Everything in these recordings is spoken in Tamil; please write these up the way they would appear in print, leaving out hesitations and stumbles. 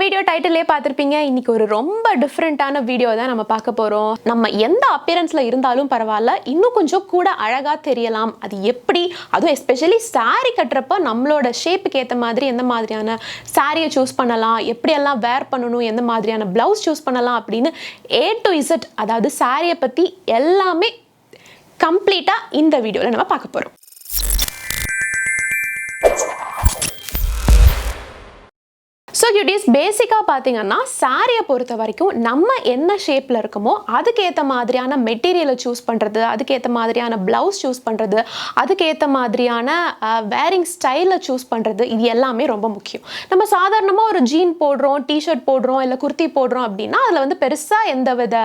வீடியோ டைட்டிலே பார்த்திருப்பீங்க. இன்னைக்கு ஒரு ரொம்ப டிஃபரெண்டான வீடியோ தான் நம்ம பார்க்க போறோம். நம்ம எந்த அப்பியரன்ஸ்ல இருந்தாலும் பரவாயில்ல, இன்னும் கொஞ்சம் கூட அழகா தெரியலாம். அது எப்படி, அதுவும் எஸ்பெஷலி saree கட்டுறப்ப நம்மளோட ஷேப்புக்கு ஏற்ற மாதிரி எந்த மாதிரியான சாரியை சூஸ் பண்ணலாம், எப்படியெல்லாம் வேர் பண்ணணும், எந்த மாதிரியான பிளவுஸ் சூஸ் பண்ணலாம் அப்படின்னு A to Z, அதாவது சாரியை பற்றி எல்லாமே கம்ப்ளீட்டாக இந்த வீடியோவில் நம்ம பார்க்க போகிறோம். ஸோ கியூட்டீஸ், பேசிக்காக பார்த்தீங்கன்னா சாரியை பொறுத்த வரைக்கும் நம்ம என்ன ஷேப்பில் இருக்கோமோ அதுக்கேற்ற மாதிரியான மெட்டீரியலை சூஸ் பண்ணுறது, அதுக்கேற்ற மாதிரியான ப்ளவுஸ் சூஸ் பண்ணுறது, அதுக்கேற்ற மாதிரியான வேரிங் ஸ்டைலை சூஸ் பண்ணுறது, இது எல்லாமே ரொம்ப முக்கியம். நம்ம சாதாரணமாக ஒரு ஜீன் போடுறோம், டிஷர்ட் போடுறோம், இல்லை குர்த்தி போடுறோம் அப்படின்னா அதில் வந்து பெருசாக எந்த வித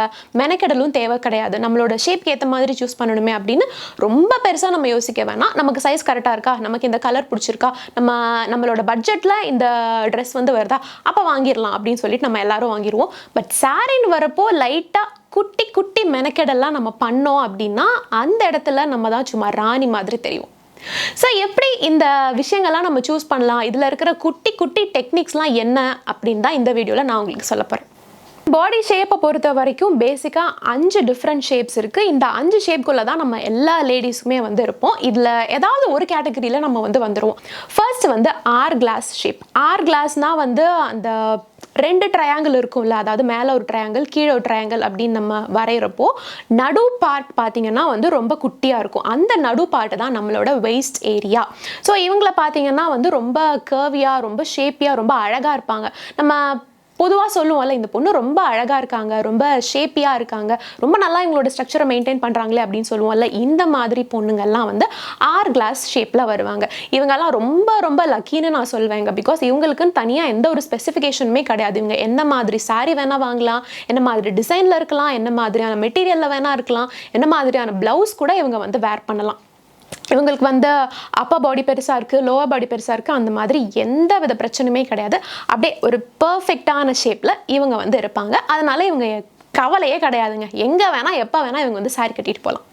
மெனக்கெடலும் தேவை கிடையாது. நம்மளோட ஷேப்க்கு ஏற்ற மாதிரி சூஸ் பண்ணணுமே அப்படின்னு ரொம்ப பெருசாக நம்ம யோசிக்க வேணாம். நமக்கு சைஸ் கரெக்டாக இருக்கா, நமக்கு இந்த கலர் பிடிச்சிருக்கா, நம்மளோட பட்ஜெட்டில் இந்த ட்ரெஸ் வந்து வருதா, அப்போ வாங்கிடலாம் அப்படின்னு சொல்லிட்டு நம்ம எல்லாரும் வாங்கிடுவோம். பட் சாரின்னு வரப்போ லைட்டாக குட்டி குட்டி மெனக்கெடெல்லாம் நம்ம பண்ணோம் அப்படின்னா அந்த இடத்துல நம்ம தான் சும்மா ராணி மாதிரி தெரியும். ஸோ எப்படி இந்த விஷயங்கள்லாம் நம்ம சூஸ் பண்ணலாம், இதில் இருக்கிற குட்டி குட்டி டெக்னிக்ஸ்லாம் என்ன அப்படின்னு தான் இந்த வீடியோவில் நான் உங்களுக்கு சொல்ல போகிறேன். பாடி ஷேப்பை பொறுத்த வரைக்கும் பேசிக்காக 5 டிஃப்ரெண்ட் ஷேப்ஸ் இருக்குது. இந்த 5 ஷேப்குள்ளே தான் நம்ம எல்லா லேடிஸுமே வந்து இருப்போம். இதில் ஏதாவது ஒரு கேட்டகரியில் நம்ம வந்து வந்துடுவோம். ஃபர்ஸ்ட் வந்து ஆர் கிளாஸ் ஷேப். ஆர் கிளாஸ்னால் வந்து அந்த 2 ட்ரையாங்கிள் இருக்கும்ல, அதாவது மேலே ஒரு ட்ரையாங்கிள் கீழே ஒரு ட்ரையாங்கிள் அப்படின்னு நம்ம வரைகிறப்போ நடு பார்ட் பார்த்திங்கன்னா வந்து ரொம்ப குட்டியாக இருக்கும். அந்த நடு பார்ட்டு தான் நம்மளோட வெயிஸ்ட் ஏரியா. ஸோ இவங்கள பார்த்திங்கன்னா வந்து ரொம்ப கர்வியாக, ரொம்ப ஷேப்பியாக, ரொம்ப அழகாக இருப்பாங்க. நம்ம பொதுவாக சொல்லுவோம்ல, இந்த பொண்ணு ரொம்ப அழகாக இருக்காங்க, ரொம்ப ஷேப்பியாக இருக்காங்க, ரொம்ப நல்லா இவங்களோட ஸ்ட்ரக்சரை மெயின்டைன் பண்ணுறாங்களே அப்படின்னு சொல்லுவோம்ல. இந்த மாதிரி பொண்ணுங்கள்லாம் வந்து ஆர் கிளாஸ் ஷேப்பில் வருவாங்க. இவங்கெல்லாம் ரொம்ப ரொம்ப லக்கின்னு நான் சொல்வேங்க. பிகாஸ் இவங்களுக்குன்னு தனியாக எந்த ஒரு ஸ்பெசிஃபிகேஷனுமே கிடையாது. இவங்க என்ன மாதிரி சாரீ வேணால் வாங்கலாம், என்ன மாதிரி டிசைனில் இருக்கலாம், என்ன மாதிரியான மெட்டீரியலில் வேணால் இருக்கலாம், என்ன மாதிரியான ப்ளவுஸ் கூட இவங்க வந்து வேர் பண்ணலாம். இவங்களுக்கு வந்து அப்பர் பாடி பெருசாக இருக்குது, லோவர் பாடி பெருசாக இருக்குது, அந்த மாதிரி எந்த வித பிரச்சனையுமே கிடையாது. அப்படியே ஒரு பர்ஃபெக்டான ஷேப்பில் இவங்க வந்து இருப்பாங்க. அதனால இவங்க கவலையே கிடையாதுங்க. எங்கே வேணால் எப்போ வேணால் இவங்க வந்து சாரி கட்டிட்டு போகலாம்.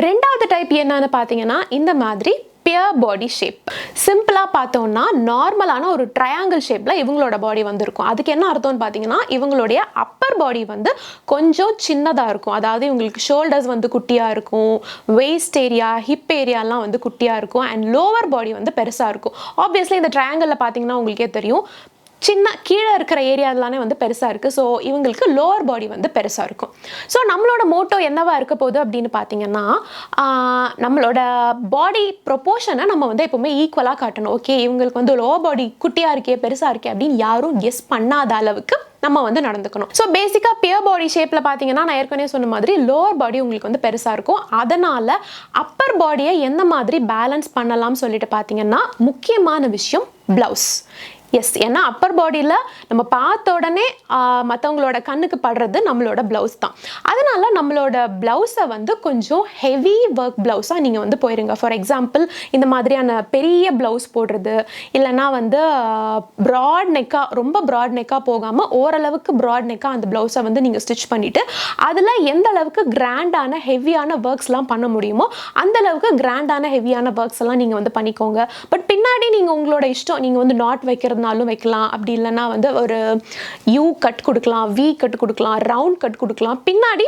ரெண்டாவது டைப் என்னன்னு பார்த்தீங்கன்னா இந்த மாதிரி பியர் பாடி ஷேப். சிம்பிளாக பார்த்தோம்னா நார்மலான ஒரு ட்ரையாங்கிள் ஷேப்பில் இவங்களோட பாடி வந்துருக்கும். அதுக்கு என்ன அர்த்தம்னு பார்த்தீங்கன்னா இவங்களுடைய அப்பர் பாடி வந்து கொஞ்சம் சின்னதாக இருக்கும். அதாவது இவங்களுக்கு ஷோல்டர்ஸ் வந்து குட்டியாக இருக்கும், வெயிஸ்ட் ஏரியா, ஹிப் ஏரியாலாம் வந்து குட்டியாக இருக்கும், அண்ட் லோவர் பாடி வந்து பெருசாக இருக்கும். ஆப்வியஸ்லி இந்த ட்ரையாங்கிளில் பார்த்தீங்கன்னா உங்களுக்கே தெரியும், சின்ன கீழே இருக்கிற ஏரியாலானே வந்து பெருசாக இருக்குது. ஸோ இவங்களுக்கு லோவர் பாடி வந்து பெருசாக இருக்கும். ஸோ நம்மளோட மோட்டோ என்னவா இருக்க போகுது அப்படின்னு பார்த்தீங்கன்னா நம்மளோட பாடி ப்ரொப்போர்ஷனை நம்ம வந்து எப்போவுமே ஈக்குவலாக காட்டணும். ஓகே, இவங்களுக்கு வந்து லோவர் பாடி குட்டியாக இருக்கே, பெருசாக இருக்கே அப்படின்னு யாரும் கெஸ் பண்ணாத அளவுக்கு நம்ம வந்து நடந்துக்கணும். ஸோ பேசிக்காக பியர் பாடி ஷேப்பில் பார்த்தீங்கன்னா நான் ஏற்கனவே சொன்ன மாதிரி லோவர் பாடி உங்களுக்கு வந்து பெருசாக இருக்கும். அதனால் அப்பர் பாடியை எந்த மாதிரி பேலன்ஸ் பண்ணலாம்னு சொல்லிட்டு பார்த்தீங்கன்னா முக்கியமான விஷயம் ப்ளவுஸ். எஸ், ஏன்னா அப்பர் பாடியில் நம்ம பார்த்த உடனே மற்றவங்களோட கண்ணுக்கு படுறது நம்மளோட ப்ளவுஸ் தான். அதனால் நம்மளோட ப்ளவுஸை வந்து கொஞ்சம் ஹெவி ஒர்க் ப்ளவுஸாக நீங்கள் வந்து போயிருங்க. ஃபார் எக்ஸாம்பிள் இந்த மாதிரியான பெரிய ப்ளவுஸ் போடுறது, இல்லைனா வந்து ப்ராட் நெக்காக, ரொம்ப ப்ராட் நெக்காக போகாமல் ஓரளவுக்கு ப்ராட் நெக்காக அந்த ப்ளவுஸை வந்து நீங்கள் ஸ்டிச் பண்ணிவிட்டு அதில் எந்த அளவுக்கு கிராண்டான ஹெவியான ஒர்க்ஸ்லாம் பண்ண முடியுமோ அந்தளவுக்கு கிராண்டான ஹெவியான ஒர்க்ஸ் எல்லாம் நீங்கள் வந்து பண்ணிக்கோங்க. பட் பின்னாடி நீங்கள் உங்களோட இஷ்டம், நீங்கள் வந்து நாட் வைக்கிறது வைக்கலாம், அப்படி இல்லைன்னா வந்து ஒரு யூ கட் கொடுக்கலாம், வி கட் கொடுக்கலாம், ரவுண்ட் கட் கொடுக்கலாம். பின்னாடி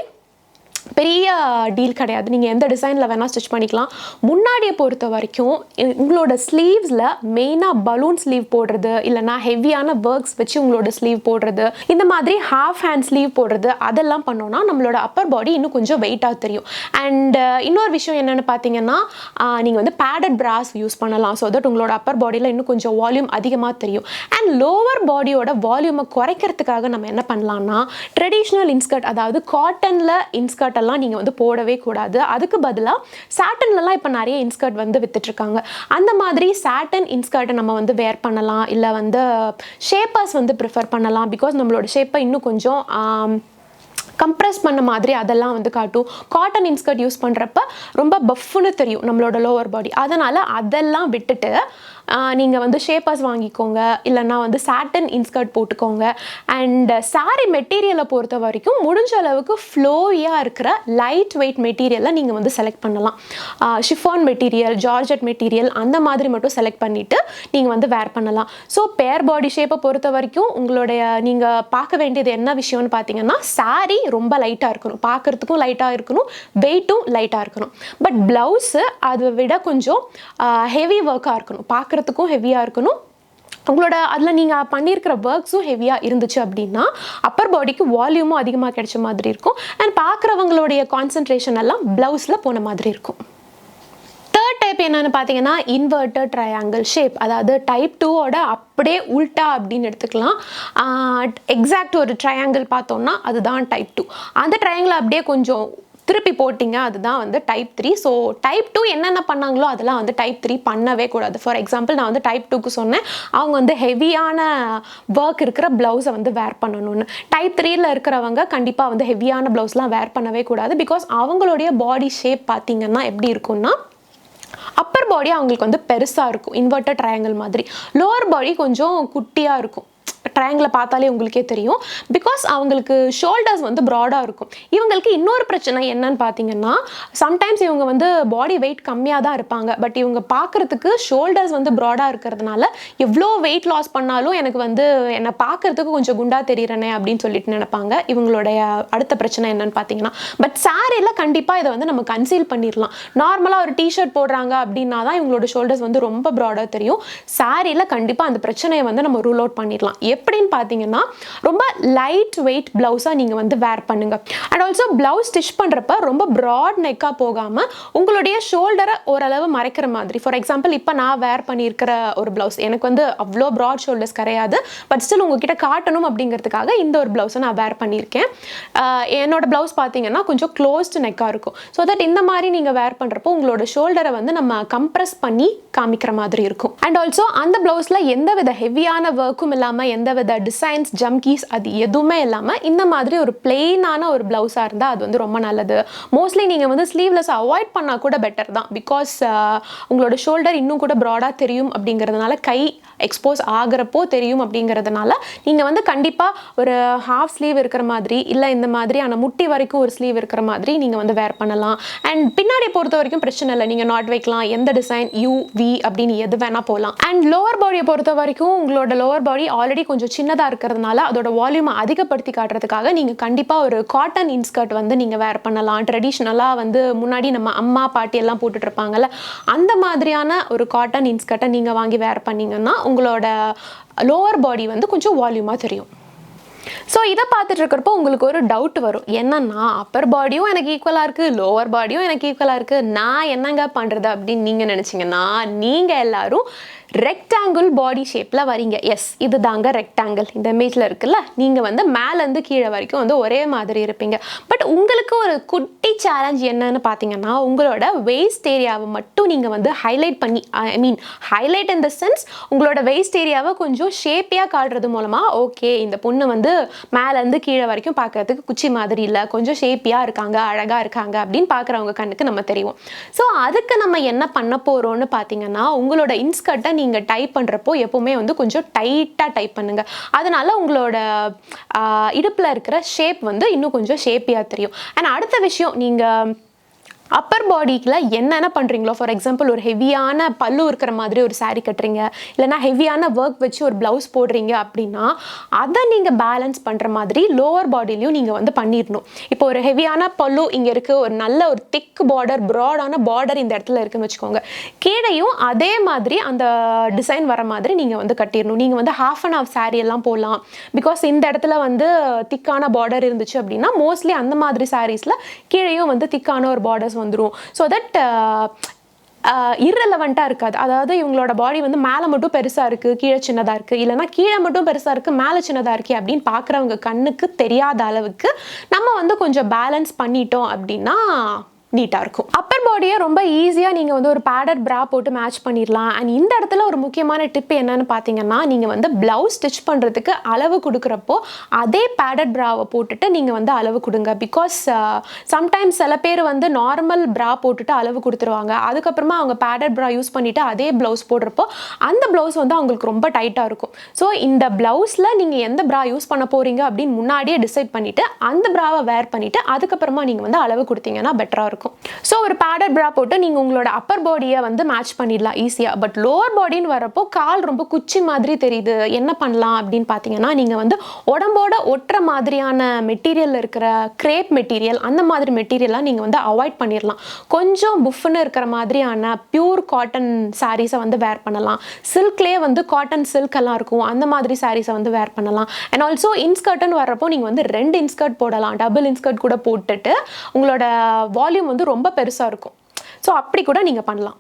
பெரிய டீல் கிடையாது, நீங்கள் எந்த டிசைனில் வேணால் ஸ்டிச் பண்ணிக்கலாம். முன்னாடியை பொறுத்த வரைக்கும் உங்களோட ஸ்லீவ்ஸில் மெயினாக பலூன் ஸ்லீவ் போடுறது, இல்லைனா ஹெவியான ஒர்க்ஸ் வச்சு உங்களோட ஸ்லீவ் போடுறது, இந்த மாதிரி ஹாஃப் ஹேண்ட் ஸ்லீவ் போடுறது, அதெல்லாம் பண்ணோன்னா நம்மளோட அப்பர் பாடி இன்னும் கொஞ்சம் வெயிட்டாக தெரியும். அண்ட் இன்னொரு விஷயம் என்னென்னு பார்த்தீங்கன்னா நீங்கள் வந்து பேடட் பிராஸ் யூஸ் பண்ணலாம். ஸோ தட் உங்களோட அப்பர் பாடியில் இன்னும் கொஞ்சம் வால்யூம் அதிகமாக தெரியும். அண்ட் லோவர் பாடியோட வால்யூமை குறைக்கிறதுக்காக நம்ம என்ன பண்ணலாம்னா ட்ரெடிஷ்னல் இன்ஸ்கர்ட், அதாவது காட்டனில் இன்ஸ்கர்ட் எல்லாம் நீங்கள் வந்து போடவே கூடாது. அதுக்கு பதிலாக சாட்டன்லலாம் இப்போ நிறைய இன்ஸ்கர்ட் வந்து வித்துட்ருக்காங்க. அந்த மாதிரி சாட்டன் இன்ஸ்கர்ட்டை நம்ம வந்து வேர் பண்ணலாம், இல்லை வந்து ஷேப்பர்ஸ் வந்து ப்ரிஃபர் பண்ணலாம். பிகாஸ் நம்மளோட ஷேப்பை இன்னும் கொஞ்சம் கம்ப்ரெஸ் பண்ண மாதிரி அதெல்லாம் வந்து காட்டும். காட்டன் இன்ஸ்கர்ட் யூஸ் பண்ணுறப்ப ரொம்ப பஃப்னு தெரியும் நம்மளோட லோவர் பாடி. அதனால் அதெல்லாம் விட்டுட்டு நீங்கள் வந்து ஷேப்பர்ஸ் வாங்கிக்கோங்க, இல்லைனா வந்து சாட்டன் இன்ஸ்கர்ட் போட்டுக்கோங்க. அண்ட் சாரீ மெட்டீரியலை பொறுத்த வரைக்கும் முடிஞ்ச அளவுக்கு ஃப்ளோயாக இருக்கிற லைட் வெயிட் மெட்டீரியலை நீங்கள் வந்து செலக்ட் பண்ணலாம். ஷிஃபான் மெட்டீரியல், ஜார்ஜெட் மெட்டீரியல் அந்த மாதிரி மட்டும் செலக்ட் பண்ணிவிட்டு நீங்கள் வந்து வேர் பண்ணலாம். ஸோ பேர் பாடி ஷேப்பை பொறுத்த வரைக்கும் உங்களுடைய நீங்கள் பார்க்க வேண்டியது என்ன விஷயம்னு பார்த்தீங்கன்னா, சாரீ ரொம்ப லைட்டாக இருக்கணும், பார்க்குறதுக்கும் லைட்டாக இருக்கணும், வெயிட்டும் லைட்டாக இருக்கணும். பட் ப்ளவுஸு அதை விட கொஞ்சம் ஹெவி ஒர்க்காக இருக்கணும், பார்க்குறதுக்கும் ஹெவியாக இருக்கணும். உங்களோட அதில் நீங்கள் பண்ணியிருக்கிற ஒர்க்ஸும் ஹெவியாக இருந்துச்சு அப்படின்னா அப்பர் பாடிக்கு வால்யூமும் அதிகமாக கிடைச்ச மாதிரி இருக்கும். அண்ட் பார்க்குறவங்களுடைய கான்சன்ட்ரேஷன் எல்லாம் ப்ளவுஸில் போன மாதிரி இருக்கும். தேர்ட் டைப் என்னென்னு பார்த்தீங்கன்னா இன்வெர்டட் ட்ரையாங்கிள் ஷேப். அதாவது டைப் 2ஓட அப்படியே உல்ட்டா அப்படின்னு எடுத்துக்கலாம். எக்ஸாக்ட் ஒரு ட்ரையாங்கிள் பார்த்தோம்னா அதுதான் டைப் 2. அந்த ட்ரையாங்கிள் அப்படியே கொஞ்சம் திருப்பி போட்டிங்க அதுதான் வந்து டைப் 3. ஸோ டைப் 2 என்னென்ன பண்ணாங்களோ அதெல்லாம் வந்து டைப் 3 பண்ணவே கூடாது. ஃபார் எக்ஸாம்பிள் நான் வந்து டைப் 2க்கு சொன்னேன் அவங்க வந்து ஹெவியான ஒர்க் இருக்கிற ப்ளவுஸை வந்து வேர் பண்ணணும்னு. டைப் 3ல இருக்கிறவங்க கண்டிப்பாக வந்து ஹெவியான ப்ளவுஸ்லாம் வேர் பண்ணவே கூடாது. பிகாஸ் அவங்களுடைய பாடி ஷேப் பார்த்தீங்கன்னா எப்படி இருக்கும்னா அப்பர் பாடி அவங்களுக்கு வந்து பெருசாக இருக்கும், இன்வெர்டட் ட்ரையாங்கிள் மாதிரி. லோவர் பாடி கொஞ்சம் குட்டியாக இருக்கும். ட்ரையாங்கிளை பார்த்தாலே உங்களுக்கே தெரியும். பிகாஸ் அவங்களுக்கு ஷோல்டர்ஸ் வந்து ப்ராடாக இருக்கும். இவங்களுக்கு இன்னொரு பிரச்சனை என்னன்னு பார்த்தீங்கன்னா, சம்டைம்ஸ் இவங்க வந்து பாடி வெயிட் கம்மியாக தான் இருப்பாங்க. பட் இவங்க பார்க்குறதுக்கு ஷோல்டர்ஸ் வந்து ப்ராடாக இருக்கிறதுனால எவ்வளோ வெயிட் லாஸ் பண்ணாலும் எனக்கு வந்து என்னை பார்க்குறதுக்கு கொஞ்சம் குண்டாக தெரிகிறனே அப்படின்னு சொல்லிட்டு நினைப்பாங்க. இவங்களுடைய அடுத்த பிரச்சனை என்னன்னு பார்த்தீங்கன்னா, பட் சாரியில் கண்டிப்பாக இதை வந்து நம்ம கன்சீல் பண்ணிடலாம். நார்மலாக ஒரு டிஷர்ட் போடுறாங்க அப்படின்னா தான் இவங்களோட ஷோல்டர்ஸ் வந்து ரொம்ப ப்ராடாக தெரியும். சாரியில் கண்டிப்பாக அந்த பிரச்சனையை வந்து நம்ம ரூல் அவுட் பண்ணிடலாம். எப்படின்னு பார்த்தீங்கன்னா, ரொம்ப லைட் வெயிட் ப்ளவுஸாக நீங்கள் வந்து வேர் பண்ணுங்க. அண்ட் ஆல்சோ ப்ளவுஸ் ஸ்டிச் பண்ணுறப்ப ரொம்ப ப்ராட் நெக்காக போகாமல் உங்களுடைய ஷோல்டரை ஓரளவு மறைக்கிற மாதிரி. ஃபார் எக்ஸாம்பிள் இப்போ நான் வேர் பண்ணியிருக்கிற ஒரு ப்ளவுஸ் எனக்கு வந்து அவ்வளோ ப்ராட் ஷோல்டர்ஸ் கிடையாது. பட் ஸ்டில் உங்ககிட்ட காட்டணும் அப்படிங்கிறதுக்காக இந்த ஒரு ப்ளவுஸை நான் வேர் பண்ணியிருக்கேன். என்னோட ப்ளவுஸ் பார்த்தீங்கன்னா கொஞ்சம் க்ளோஸ்டு நெக்காக இருக்கும். ஸோ தட் இந்த மாதிரி நீங்கள் வேர் பண்ணுறப்போ உங்களோட ஷோல்டரை வந்து நம்ம கம்ப்ரெஸ் பண்ணி காமிக்கிற மாதிரி இருக்கும். அண்ட் ஆல்சோ அந்த ப்ளவுஸில் எந்த வித ஹெவியான ஒர்க்கும் இல்லாமல் எந்த வித டிசைன்ஸ் ஜம்கீஸ் அது எதுவுமே இல்லாமல் இந்த மாதிரி ஒரு பிளெயினான ஒரு ப்ளவுஸாக இருந்தால் அது வந்து ரொம்ப நல்லது. மோஸ்ட்லி நீங்கள் வந்து ஸ்லீவ்லெஸ் அவாய்ட் பண்ணால் கூட பெட்டர் தான். பிகாஸ் உங்களோட ஷோல்டர் இன்னும் கூட ப்ராடாக தெரியும் அப்படிங்கிறதுனால, கை எக்ஸ்போஸ் ஆகிறப்போ தெரியும் அப்படிங்கிறதுனால நீங்கள் வந்து கண்டிப்பாக ஒரு ஹாஃப் ஸ்லீவ் இருக்கிற மாதிரி இல்லை இந்த மாதிரியான முட்டி வரைக்கும் ஒரு ஸ்லீவ் இருக்கிற மாதிரி நீங்கள் வந்து வேர் பண்ணலாம். அண்ட் பின்னாடி பொறுத்த வரைக்கும் பிரச்சனை இல்லை, நீங்கள் நாட் வைக்கலாம், எந்த டிசைன் யூ வி அப்படின்னு எது வேணால் போகலாம். அண்ட் லோவர் பாடியை பொறுத்த வரைக்கும் உங்களோட லோவர் பாடி ஆல்ரெடி கொஞ்சம் சின்னதாக இருக்கிறதுனால அதோட வால்யூமை அதிகப்படுத்தி காட்டுறதுக்காக நீங்கள் கண்டிப்பாக ஒரு காட்டன் இன்ஸ்கர்ட் வந்து நீங்கள் வேர் பண்ணலாம். ட்ரெடிஷ்னலாக வந்து முன்னாடி நம்ம அம்மா பாட்டி எல்லாம் போட்டுட்டு இருப்பாங்கல்ல, அந்த மாதிரியான ஒரு காட்டன் இன்ஸ்கர்ட்டை நீங்கள் வாங்கி வேர் பண்ணிங்கன்னா உங்களோட லோவர் பாடி வந்து கொஞ்சம் வால்யூமாக தெரியும். ஸோ இதை பார்த்துட்டு இருக்கிறப்போ உங்களுக்கு ஒரு டவுட் வரும், என்னன்னா அப்பர் பாடியும் எனக்கு ஈக்குவலாக இருக்குது, லோவர் பாடியும் எனக்கு ஈக்குவலாக இருக்குது, நான் என்னங்க பண்ணுறது அப்படின்னு நீங்கள் நினச்சிங்கன்னா, நீங்கள் எல்லாரும் ரெக்டாங்கிள் பாடி ஷேப்பில் வரீங்க. எஸ், இது தாங்க ரெக்டாங்கிள். இந்த இமேஜில் இருக்குல்ல, நீங்கள் வந்து மேலேருந்து கீழே வரைக்கும் வந்து ஒரே மாதிரி இருப்பீங்க. பட் உங்களுக்கு ஒரு குட்டி சேலஞ்ச் என்னன்னு பார்த்தீங்கன்னா, உங்களோட வெயிஸ்ட் ஏரியாவை மட்டும் நீங்கள் வந்து ஹைலைட் பண்ணி, ஹைலைட் இன் த சென்ஸ் உங்களோட வெயிஸ்ட் ஏரியாவை கொஞ்சம் ஷேப்பியாக காட்டுறது மூலமாக, ஓகே இந்த பொண்ணு வந்து மேலேருந்து கீழே வரைக்கும் பார்க்கறதுக்கு குச்சி மாதிரி இல்லை, கொஞ்சம் ஷேப்பியாக இருக்காங்க, அழகாக இருக்காங்க அப்படின்னு பார்க்குறவங்க கண்ணுக்கு நம்ம தெரியும். ஸோ அதுக்கு நம்ம என்ன பண்ண போகிறோம்னு பார்த்தீங்கன்னா, உங்களோட இன்ஸ்கர்ட்டை நீங்கள் டைப் பண்ணுறப்போ எப்போவுமே வந்து கொஞ்சம் டைட்டாக டைப் பண்ணுங்க. அதனால உங்களோட இடுப்பில் இருக்கிற ஷேப் வந்து இன்னும் கொஞ்சம் ஷேப்பியாக தெரியும். அண்ட் அடுத்த விஷயம், நீங்கள் அப்பர் பாடிக்கில் என்னென்ன பண்ணுறீங்களோ, ஃபார் எக்ஸாம்பிள் ஒரு ஹெவியான பல்லு இருக்கிற மாதிரி ஒரு சாரீ கட்டுறீங்க, இல்லைனா ஹெவியான ஒர்க் வச்சு ஒரு ப்ளவுஸ் போடுறீங்க அப்படின்னா அதை நீங்கள் பேலன்ஸ் பண்ணுற மாதிரி லோவர் பாடிலையும் நீங்கள் வந்து பண்ணிடணும். இப்போ ஒரு ஹெவியான பல்லு இங்கே இருக்குது, ஒரு நல்ல ஒரு திக் பார்டர், ப்ராடான பார்டர் இந்த இடத்துல இருக்குன்னு வச்சுக்கோங்க, கீழையும் அதே மாதிரி அந்த டிசைன் வர மாதிரி நீங்கள் வந்து கட்டிடணும். நீங்கள் வந்து ஹாஃப் அண்ட் ஹாஃப் சாரீ எல்லாம் போடலாம். பிகாஸ் இந்த இடத்துல வந்து திக்கான பார்டர் இருந்துச்சு அப்படின்னா மோஸ்ட்லி அந்த மாதிரி சாரீஸில் கீழையும் வந்து திக்கான ஒரு பார்டர்ஸ் வந்துடும். ஸோ தட் இர்ரெலவெண்ட்டாக இருக்காது. அதாவது இவங்களோட பாடி வந்து மேலே மட்டும் பெருசாக இருக்குது, கீழே சின்னதாக இருக்குது, இல்லைனா கீழே மட்டும் பெருசாக இருக்குது, மேலே சின்னதாக இருக்குது அப்படின்னு பார்க்குறவங்க கண்ணுக்கு தெரியாத அளவுக்கு நம்ம வந்து கொஞ்சம் பேலன்ஸ் பண்ணிட்டோம் அப்படின்னா நீட்டாக இருக்கும். அப்பர் பாடியை ரொம்ப ஈஸியாக நீங்கள் வந்து ஒரு பேடட் ப்ரா போட்டு மேட்ச் பண்ணிடலாம். அண்ட் இந்த இடத்துல ஒரு முக்கியமான டிப் என்னன்னு பார்த்தீங்கன்னா, நீங்கள் வந்து ப்ளவுஸ் ஸ்டிச் பண்ணுறதுக்கு அளவு கொடுக்குறப்போ அதே பேடட் ப்ராவை போட்டுட்டு நீங்கள் வந்து அளவு கொடுங்க. பிகாஸ் சம்டைம்ஸ் சில பேர் வந்து நார்மல் ப்ரா போட்டுட்டு அளவு கொடுத்துருவாங்க. அதுக்கப்புறமா அவங்க பேடட் ப்ரா யூஸ் பண்ணிவிட்டு அதே ப்ளவுஸ் போடுறப்போ அந்த ப்ளவுஸ் வந்து அவங்களுக்கு ரொம்ப டைட்டாக இருக்கும். ஸோ இந்த ப்ளவுஸில் நீங்கள் எந்த ப்ரா யூஸ் பண்ண போகிறீங்க அப்படின்னு முன்னாடியே டிசைட் பண்ணிவிட்டு அந்த ப்ராவை வேர் பண்ணிவிட்டு அதுக்கப்புறமா நீங்கள் வந்து அளவு கொடுத்தீங்கன்னா பெட்டராக இருக்கும். ஸோ ஒரு பேடட் ப்ரா போட்டு நீங்கள் உங்களோட அப்பர் பாடியை வந்து மேட்ச் பண்ணிடலாம் ஈஸியாக. பட் லோவர் பாடின்னு வரப்போ கால் ரொம்ப குச்சி மாதிரி தெரியுது, என்ன பண்ணலாம் அப்படின்னு பார்த்தீங்கன்னா, நீங்கள் வந்து உடம்போட ஒட்டுற மாதிரியான மெட்டீரியல் இருக்கிற கிரேப் மெட்டீரியல் அந்த மாதிரி மெட்டீரியலாக நீங்கள் வந்து அவாய்ட் பண்ணிடலாம். கொஞ்சம் புஃப்னு இருக்கிற மாதிரியான பியூர் காட்டன் சாரீஸை வந்து வேர் பண்ணலாம். சில்க்லேயே வந்து காட்டன் சில்க் எல்லாம் இருக்கும், அந்த மாதிரி சாரீஸை வந்து வேர் பண்ணலாம். அண்ட் ஆல்சோ இன்ஸ்கர்ட்னு வரப்போ நீங்கள் வந்து 2 இன்ஸ்கர்ட் போடலாம். டபுள் இன்ஸ்கர்ட் கூட போட்டுட்டு உங்களோட வால்யூம் வந்து ரொம்ப பெருசாக இருக்கும். ஸோ அப்படி கூட நீங்கள் பண்ணலாம்.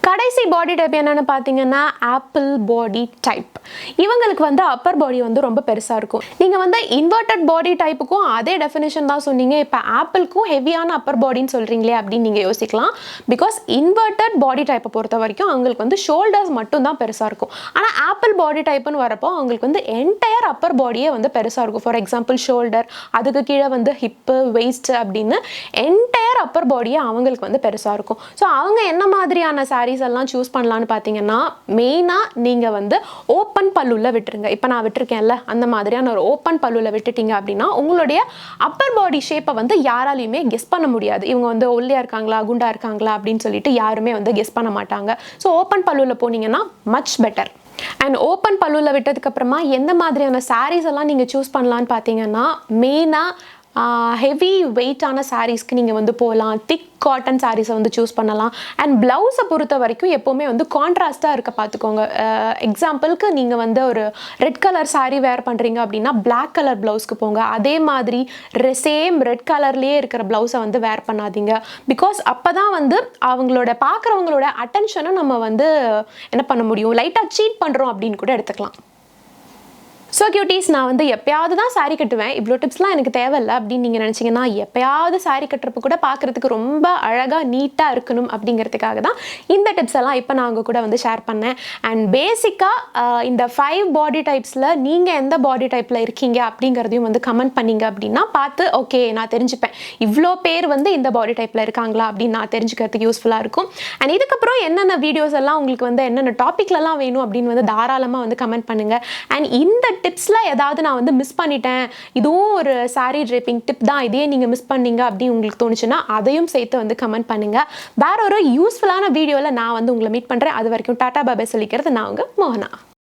கடைசி பாடி டைப் என்னென்னு பார்த்தீங்கன்னா ஆப்பிள் பாடி டைப். இவங்களுக்கு வந்து அப்பர் பாடி வந்து ரொம்ப பெருசாக இருக்கும். நீங்கள் வந்து இன்வெர்டட் பாடி டைப்புக்கும் அதே டெஃபினேஷன் தான் சொன்னீங்க, இப்போ ஆப்பிள்க்கும் ஹெவியான அப்பர் பாடின்னு சொல்கிறீங்களே அப்படின்னு நீங்கள் யோசிக்கலாம். பிகாஸ் இன்வெர்டட் பாடி டைப்பை பொறுத்த வரைக்கும் அவங்களுக்கு வந்து ஷோல்டர்ஸ் மட்டும் தான் பெருசாக இருக்கும். ஆனால் ஆப்பிள் பாடி டைப்புன்னு வரப்போ அவங்களுக்கு வந்து என்டையர் அப்பர் பாடியே வந்து பெருசாக இருக்கும். ஃபார் எக்ஸாம்பிள் ஷோல்டர், அதுக்கு கீழே வந்து ஹிப்பு, வெயிஸ்ட் அப்படின்னு என்டையர் அப்பர் பாடியே அவங்களுக்கு வந்து பெருசாக இருக்கும். ஸோ அவங்க என்ன மாதிரியான சாரீஸ் எல்லாம் சூஸ் பண்ணலான்னு பார்த்தீங்கன்னா, மெயினாக நீங்கள் வந்து ஓப்பன் பல்லுல விட்டுருங்க. இப்போ நான் விட்டுருக்கேன்ல அந்த மாதிரியான ஒரு ஓப்பன் பல்லுல விட்டுட்டீங்க அப்படின்னா உங்களுடைய அப்பர் பாடி ஷேப்பை வந்து யாராலையுமே கெஸ் பண்ண முடியாது. இவங்க வந்து ஒல்லியாக இருக்காங்களா குண்டா இருக்காங்களா அப்படின்னு சொல்லிட்டு யாருமே வந்து கெஸ் பண்ண மாட்டாங்க. ஸோ ஓப்பன் பல்லுல போனீங்கன்னா மச் பெட்டர். அண்ட் ஓப்பன் பல்லுல விட்டதுக்கப்புறமா எந்த மாதிரியான சாரீஸ் எல்லாம் நீங்கள் சூஸ் பண்ணலான்னு பார்த்தீங்கன்னா, மெயினாக ஹெவி வெயிட்டான சாரீஸ்க்கு நீங்கள் வந்து போகலாம். திக் காட்டன் சாரீஸை வந்து சூஸ் பண்ணலாம். அண்ட் ப்ளவுஸை பொறுத்த வரைக்கும் எப்போவுமே வந்து கான்ட்ராஸ்ட்டாக இருக்க பார்த்துக்கோங்க. எக்ஸாம்பிளுக்கு நீங்கள் வந்து ஒரு ரெட் கலர் சாரீ வேர் பண்ணுறீங்க அப்படின்னா பிளாக் கலர் ப்ளவுஸ்க்கு போங்க. அதே மாதிரி சேம் ரெட் கலர்லேயே இருக்கிற ப்ளவுஸை வந்து வேர் பண்ணாதீங்க. பிகாஸ் அப்போ தான் வந்து அவங்களோட பார்க்குறவங்களோட அட்டென்ஷனை நம்ம வந்து என்ன பண்ண முடியும், லைட்டாக சீட் பண்ணுறோம் அப்படின்னு கூட எடுத்துக்கலாம். ஸோ கியூட்டீஸ், நான் வந்து எப்பயாவது தான் சாரீ கட்டுவேன், இவ்வளோ டிப்ஸ்லாம் எனக்கு தேவையில்லை அப்படின்னு நீங்கள் நினச்சிங்கன்னா, எப்பயாவது சாரீ கட்டுறப்ப கூட பார்க்குறதுக்கு ரொம்ப அழகாக நீட்டாக இருக்கணும் அப்படிங்கிறதுக்காக தான் இந்த டிப்ஸ் எல்லாம் இப்போ நான் உங்கள் கூட வந்து ஷேர் பண்ணேன். அண்ட் பேசிக்காக இந்த 5 பாடி டைப்ஸில் நீங்கள் எந்த பாடி டைப்பில் இருக்கீங்க அப்படிங்கிறதையும் வந்து கமெண்ட் பண்ணிங்க அப்படின்னா பார்த்து ஓகே நான் தெரிஞ்சுப்பேன், இவ்வளோ பேர் வந்து இந்த பாடி டைப்பில் இருக்காங்களா அப்படின்னு நான் தெரிஞ்சுக்கிறதுக்கு யூஸ்ஃபுல்லாக இருக்கும். அண்ட் இதுக்கப்புறம் என்னென்ன வீடியோஸ் எல்லாம் உங்களுக்கு வந்து என்னென்ன டாப்பிக்லலாம் வேணும் அப்படின்னு வந்து தாராளமாக வந்து கமெண்ட் பண்ணுங்கள். அண்ட் இந்த டிப்ஸில் ஏதாவது நான் வந்து மிஸ் பண்ணிட்டேன், இதுவும் ஒரு சாரீ ட்ரேப்பிங் டிப் தான், இதே நீங்கள் மிஸ் பண்ணீங்க அப்படின்னு உங்களுக்கு தோணுச்சுன்னா அதையும் சேர்த்து வந்து கமெண்ட் பண்ணுங்கள். வேற ஒரு யூஸ்ஃபுல்லான வீடியோவில் நான் வந்து உங்களை மீட் பண்ணுறேன். அது வரைக்கும் டாடா பாபா சொல்லிக்கிறது நான் உங்கள் மோகனா.